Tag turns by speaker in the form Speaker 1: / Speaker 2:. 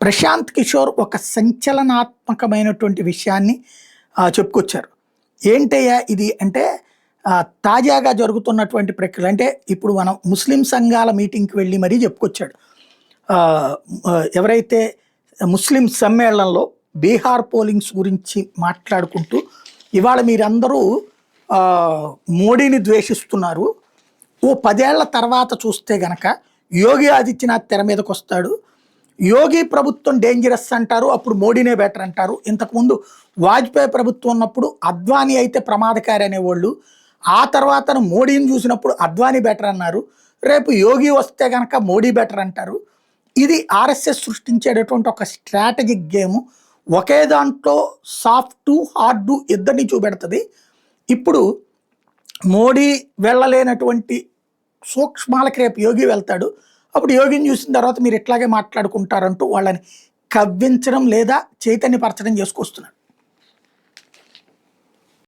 Speaker 1: ప్రశాంత్ కిషోర్ ఒక సంచలనాత్మకమైనటువంటి విషయాన్ని చెప్పుకొచ్చారు. ఏంటయ్యా ఇది అంటే తాజాగా జరుగుతున్నటువంటి ప్రక్రియ అంటే ఇప్పుడు మనం ముస్లిం సంఘాల మీటింగ్‌కి వెళ్ళి మరీ చెప్పుకొచ్చాడు. ఆహ్, ఎవరైతే ముస్లిం సమ్మేళనంలో బీహార్ పోలింగ్స్ గురించి మాట్లాడుకుంటూ ఇవాళ మీరందరూ మోడీని ద్వేషిస్తున్నారు. ఓ 10 ఏళ్ల తర్వాత చూస్తే గనక యోగి ఆదిత్యనాథ్ తెర మీదకొస్తాడు. యోగి ప్రభుత్వం డేంజరస్ అంటారు. అప్పుడు మోడీనే బెటర్ అంటారు. ఇంతకుముందు వాజ్పేయి ప్రభుత్వం ఉన్నప్పుడు అద్వానీ అయితే ప్రమాదకారి అనేవాళ్ళు. ఆ తర్వాత మోడీని చూసినప్పుడు అద్వానీ బెటర్ అన్నారు. రేపు యోగి వస్తే గనక మోడీ బెటర్ అంటారు. ఇది ఆర్ఎస్ఎస్ సృష్టించేటటువంటి ఒక స్ట్రాటజిక్ గేమ్. ఒకే దాంట్లో సాఫ్టు, హార్డు ఇద్దరిని చూపెడుతుంది. ఇప్పుడు మోడీ వెళ్ళలేనటువంటి సూక్ష్మాలకి రేపు యోగి వెళ్తాడు. అప్పుడు యోగిని చూసిన తర్వాత మీరు ఇట్లాగే మాట్లాడుకుంటారంటూ వాళ్ళని కవ్వించడం లేదా చైతన్యపరచడం చేసుకొస్తున్నారు.